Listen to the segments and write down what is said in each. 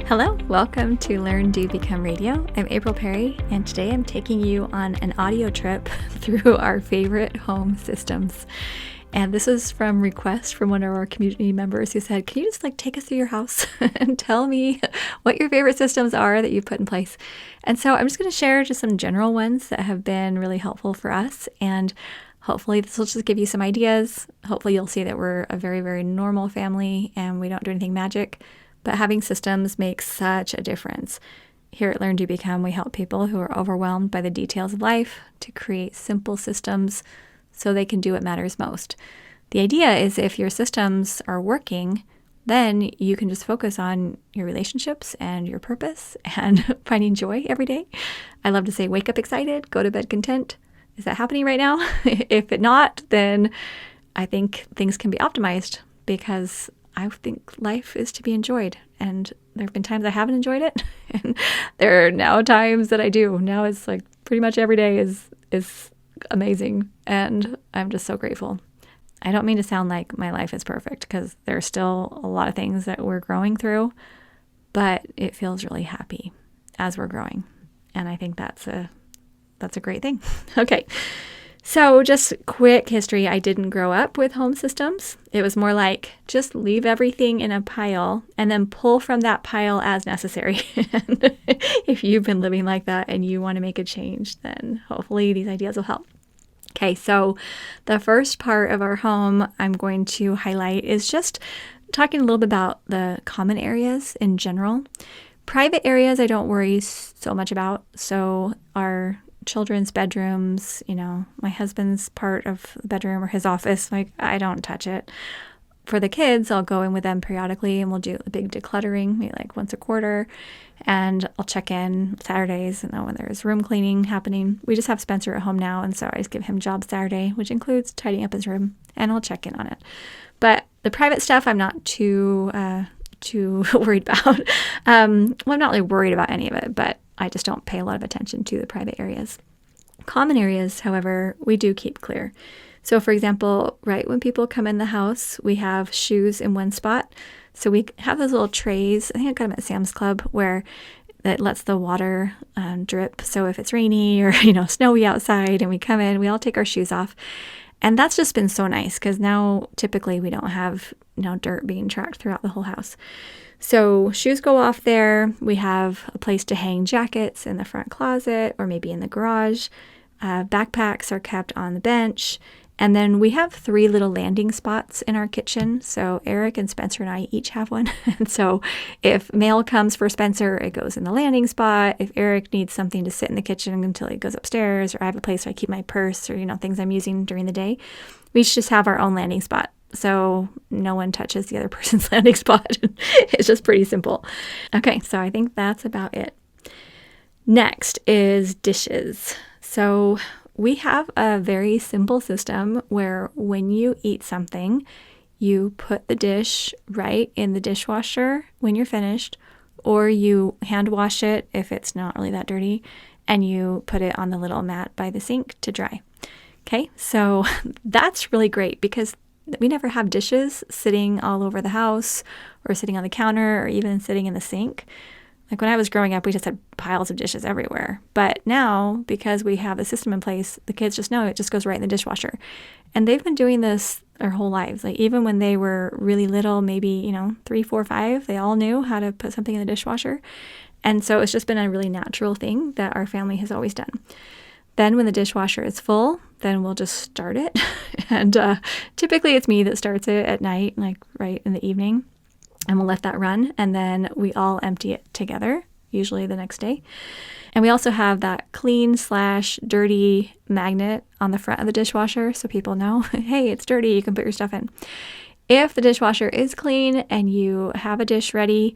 Hello, welcome to Learn, Do, Become Radio. I'm April Perry, and today I'm taking you on an audio trip through our favorite home systems. And this is from request from one of our community members who said, can you just take us through your house and tell me what your favorite systems are that you've put in place? And so I'm just going to share just some general ones that have been really helpful for us. And hopefully this will just give you some ideas. Hopefully you'll see that we're a very, very normal family and we don't do anything magic. But having systems makes such a difference. Here at Learn, Do, Become, we help people who are overwhelmed by the details of life to create simple systems so they can do what matters most. The idea is if your systems are working, then you can just focus on your relationships and your purpose and finding joy every day. I love to say, wake up excited, go to bed content. Is that happening right now? If it not, then I think things can be optimized because I think life is to be enjoyed. And there have been times I haven't enjoyed it. And there are now times that I do. Now it's pretty much every day is amazing. And I'm just so grateful. I don't mean to sound like my life is perfect because there are still a lot of things that we're growing through, but it feels really happy as we're growing. And I think that's a great thing. Okay. So just quick history, I didn't grow up with home systems. It was more like just leave everything in a pile and then pull from that pile as necessary. And if you've been living like that and you want to make a change, then hopefully these ideas will help. Okay, so the first part of our home I'm going to highlight is just talking a little bit about the common areas in general. Private areas I don't worry so much about. So our children's bedrooms, my husband's part of the bedroom or his office, I don't touch it. For the kids, I'll go in with them periodically and we'll do a big decluttering, maybe once a quarter. And I'll check in Saturdays when there's room cleaning happening. We just have Spencer at home now, and so I just give him job Saturday, which includes tidying up his room, and I'll check in on it. But the private stuff, I'm not too worried about. I'm not really worried about any of it, but I just don't pay a lot of attention to the private areas. Common areas, however, we do keep clear. So for example, right when people come in the house, we have shoes in one spot. So we have those little trays, I think I got them at Sam's Club, where that lets the water drip. So if it's rainy or, snowy outside and we come in, we all take our shoes off. And that's just been so nice because now typically we don't have dirt being tracked throughout the whole house. So shoes go off there. We have a place to hang jackets in the front closet or maybe in the garage. Backpacks are kept on the bench. And then we have 3 little landing spots in our kitchen. So Eric and Spencer and I each have one. And so if mail comes for Spencer, it goes in the landing spot. If Eric needs something to sit in the kitchen until he goes upstairs, or I have a place where I keep my purse or, things I'm using during the day, we each just have our own landing spot. So no one touches the other person's landing spot. It's just pretty simple. Okay, so I think that's about it. Next is dishes. So we have a very simple system where when you eat something, you put the dish right in the dishwasher when you're finished, or you hand wash it if it's not really that dirty, and you put it on the little mat by the sink to dry. Okay, so that's really great because we never have dishes sitting all over the house or sitting on the counter or even sitting in the sink. When I was growing up, we just had piles of dishes everywhere. But now, because we have the system in place, the kids just know it just goes right in the dishwasher. And they've been doing this their whole lives. Even when they were really little, maybe, 3, 4, 5, they all knew how to put something in the dishwasher. And so it's just been a really natural thing that our family has always done. Then when the dishwasher is full, then we'll just start it. And typically it's me that starts it at night, right in the evening. And we'll let that run, and then we all empty it together, usually the next day. And we also have that clean/dirty magnet on the front of the dishwasher so people know, hey, it's dirty, you can put your stuff in. If the dishwasher is clean and you have a dish ready,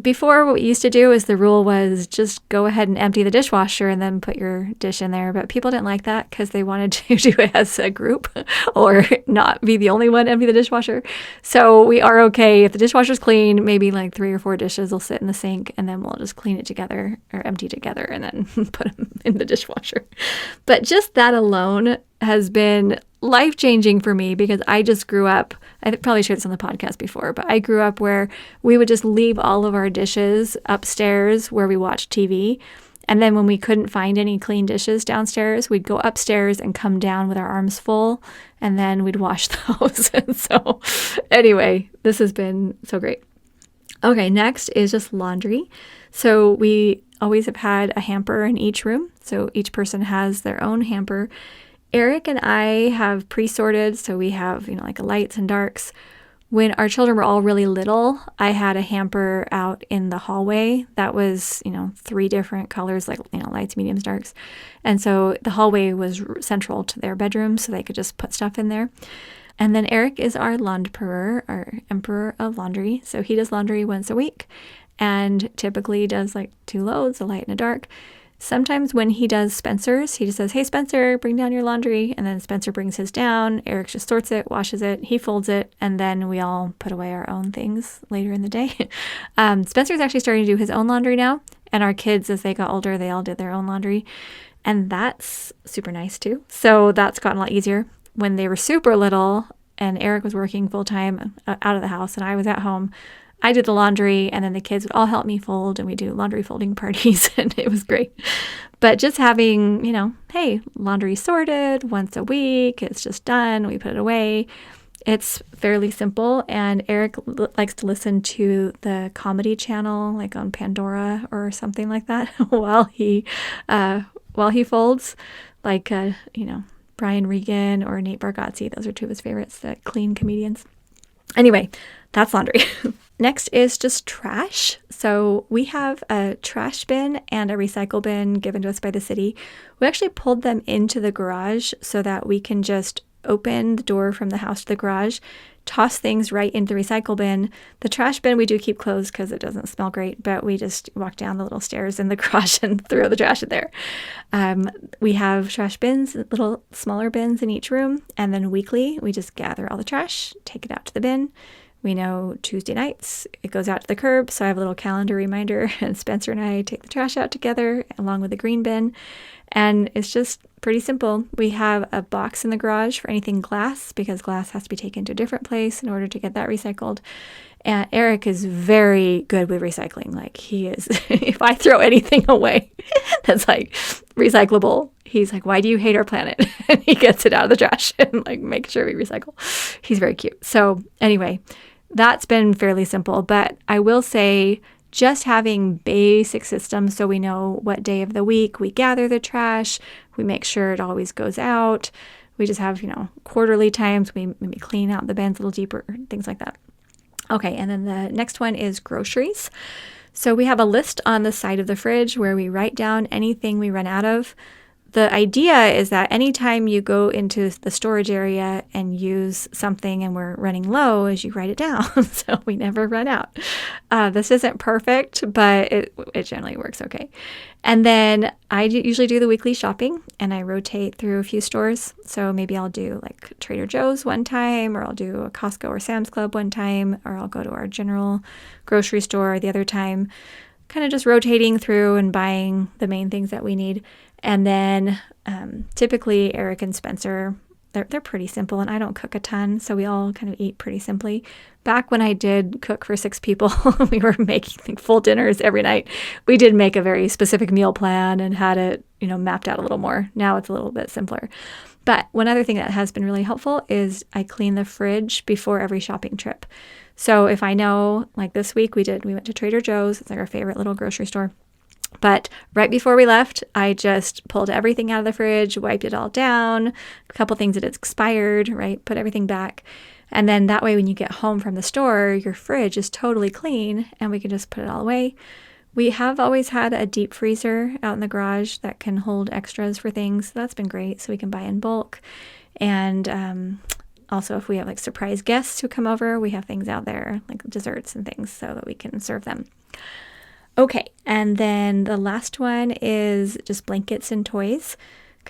before what we used to do is the rule was just go ahead and empty the dishwasher and then put your dish in there. But people didn't like that because they wanted to do it as a group or not be the only one to empty the dishwasher. So we are okay. If the dishwasher's clean, maybe 3 or 4 dishes will sit in the sink and then we'll just clean it together or empty together and then put them in the dishwasher. But just that alone has been life-changing for me because I just grew up, I probably shared this on the podcast before, but I grew up where we would just leave all of our dishes upstairs where we watched TV. And then when we couldn't find any clean dishes downstairs, we'd go upstairs and come down with our arms full, and then we'd wash those. And so anyway, this has been so great. Okay, next is just laundry. So we always have had a hamper in each room. So each person has their own hamper. Eric and I have pre-sorted, so we have, like a lights and darks. When our children were all really little, I had a hamper out in the hallway that was, 3 different colors, like, lights, mediums, darks. And so the hallway was central to their bedroom, so they could just put stuff in there. And then Eric is our laundperer, our emperor of laundry. So he does laundry once a week and typically does like 2 loads, a light and a dark. Sometimes when he does Spencer's, he just says, "Hey, Spencer, bring down your laundry." And then Spencer brings his down. Eric just sorts it, washes it, he folds it, and then we all put away our own things later in the day. Spencer's actually starting to do his own laundry now. And our kids, as they got older, they all did their own laundry. And that's super nice too. So that's gotten a lot easier. When they were super little and Eric was working full time out of the house and I was at home, I did the laundry and then the kids would all help me fold and we do laundry folding parties and it was great. But just having, hey, laundry sorted once a week, it's just done, we put it away. It's fairly simple, and Eric likes to listen to the comedy channel like on Pandora or something like that while he folds, like Brian Regan or Nate Bargatze. Those are 2 of his favorites, the clean comedians. Anyway, that's laundry. Next is just trash. So we have a trash bin and a recycle bin given to us by the city. We actually pulled them into the garage so that we can just open the door from the house to the garage, toss things right into the recycle bin. The trash bin we do keep closed because it doesn't smell great, but we just walk down the little stairs in the garage and throw the trash in there. We have trash bins, little smaller bins in each room, and then weekly we just gather all the trash, take it out to the bin. We know Tuesday nights it goes out to the curb, so I have a little calendar reminder, and Spencer and I take the trash out together along with the green bin, and it's just pretty simple. We have a box in the garage for anything glass because glass has to be taken to a different place in order to get that recycled. And Eric is very good with recycling. Like he is, if I throw anything away that's like recyclable, he's like, "Why do you hate our planet?" And he gets it out of the trash and like makes sure we recycle. He's very cute. So anyway, that's been fairly simple, but I will say just having basic systems so we know what day of the week we gather the trash, we make sure it always goes out. We just have, quarterly times we maybe clean out the bins a little deeper, things like that. Okay, and then the next one is groceries. So we have a list on the side of the fridge where we write down anything we run out of. The idea is that anytime you go into the storage area and use something and we're running low, is you write it down so we never run out. This isn't perfect, but it generally works okay. And then I usually do the weekly shopping and I rotate through a few stores. So maybe I'll do like Trader Joe's one time, or I'll do a Costco or Sam's Club one time, or I'll go to our general grocery store the other time, kind of just rotating through and buying the main things that we need. And then typically Eric and Spencer, they're pretty simple, and I don't cook a ton, so we all kind of eat pretty simply. Back when I did cook for 6 people, we were making full dinners every night. We did make a very specific meal plan and had it, mapped out a little more. Now it's a little bit simpler. But one other thing that has been really helpful is I clean the fridge before every shopping trip. So if I know, like this week we went to Trader Joe's, it's like our favorite little grocery store. But right before we left, I just pulled everything out of the fridge, wiped it all down, a couple things that had expired, right? Put everything back. And then that way, when you get home from the store, your fridge is totally clean and we can just put it all away. We have always had a deep freezer out in the garage that can hold extras for things. So that's been great. So we can buy in bulk. And also, if we have like surprise guests who come over, we have things out there like desserts and things so that we can serve them. Okay, and then the last one is just blankets and toys.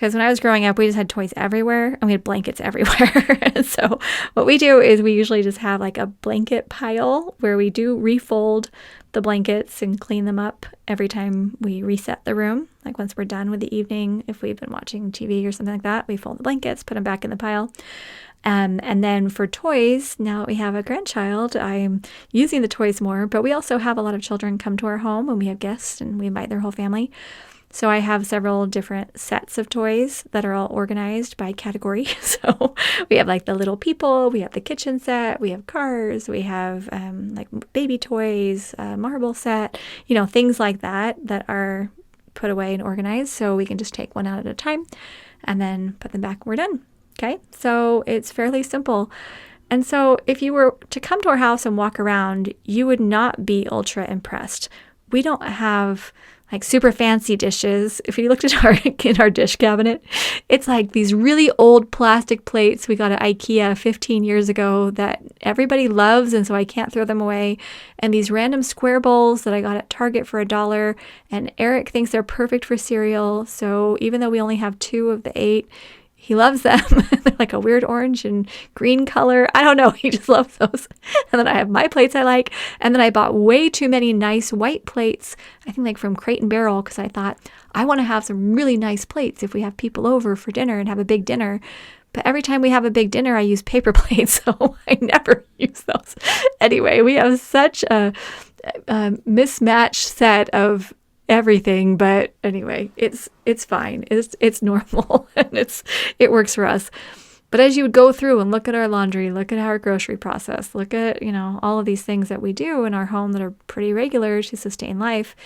Because when I was growing up, we just had toys everywhere and we had blankets everywhere. So what we do is we usually just have like a blanket pile where we do refold the blankets and clean them up every time we reset the room. Like once we're done with the evening, if we've been watching TV or something like that, we fold the blankets, put them back in the pile. And then for toys, now that we have a grandchild, I'm using the toys more, but we also have a lot of children come to our home when we have guests and we invite their whole family. So I have several different sets of toys that are all organized by category. So we have like the little people, we have the kitchen set, we have cars, we have like baby toys, marble set, things like that are put away and organized. So we can just take one out at a time and then put them back when we're done. Okay, so it's fairly simple. And so if you were to come to our house and walk around, you would not be ultra impressed. We don't have like super fancy dishes. If you looked at in our dish cabinet, it's like these really old plastic plates we got at IKEA 15 years ago that everybody loves, and so I can't throw them away. And these random square bowls that I got at Target for $1, and Eric thinks they're perfect for cereal. So even though we only have 2 of the 8, he loves them. They're like a weird orange and green color. I don't know. He just loves those. And then I have my plates I like. And then I bought way too many nice white plates, I think like from Crate and Barrel, because I thought I want to have some really nice plates if we have people over for dinner and have a big dinner. But every time we have a big dinner, I use paper plates, so I never use those. Anyway, we have such a mismatched set of everything, but anyway, it's fine. It's normal and it works for us. But as you would go through and look at our laundry, look at our grocery process, look at, all of these things that we do in our home that are pretty regular to sustain life,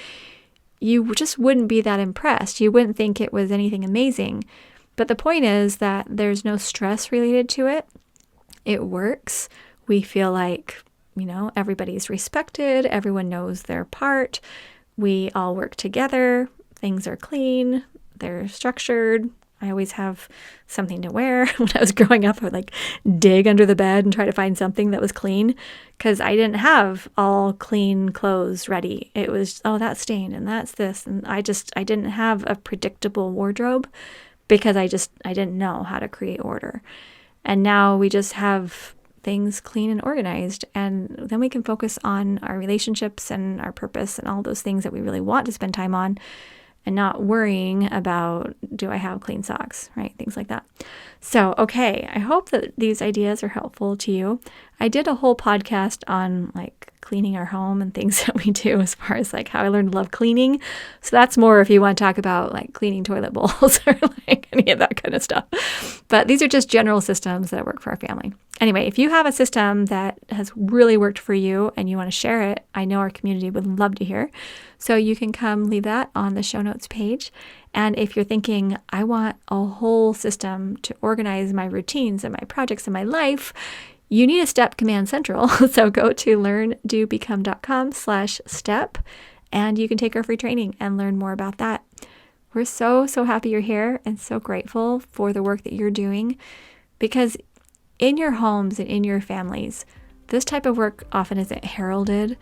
you just wouldn't be that impressed. You wouldn't think it was anything amazing. But the point is that there's no stress related to it. It works. We feel like, everybody's respected. Everyone knows their part. We all work together. Things are clean. They're structured. I always have something to wear. When I was growing up, I would dig under the bed and try to find something that was clean because I didn't have all clean clothes ready. It was, that's stained and that's this. And I didn't have a predictable wardrobe because I didn't know how to create order. And now we just have things clean and organized, and then we can focus on our relationships and our purpose and all those things that we really want to spend time on, and not worrying about, do I have clean socks, right? Things like that. So, okay, I hope that these ideas are helpful to you. I did a whole podcast on cleaning our home and things that we do as far as how I learned to love cleaning. So that's more if you want to talk about cleaning toilet bowls or any of that kind of stuff. But these are just general systems that work for our family. Anyway, if you have a system that has really worked for you and you want to share it, I know our community would love to hear. So you can come leave that on the show notes page. And if you're thinking, I want a whole system to organize my routines and my projects and my life, you need a STEP Command Central. So go to learndobecome.com/step and you can take our free training and learn more about that. We're so happy you're here and so grateful for the work that you're doing, because in your homes and in your families, this type of work often isn't heralded,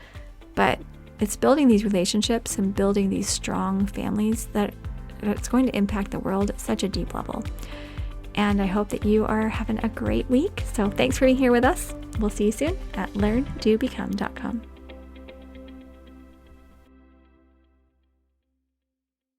but it's building these relationships and building these strong families that it's going to impact the world at such a deep level. And I hope that you are having a great week. So thanks for being here with us. We'll see you soon at learndobecome.com.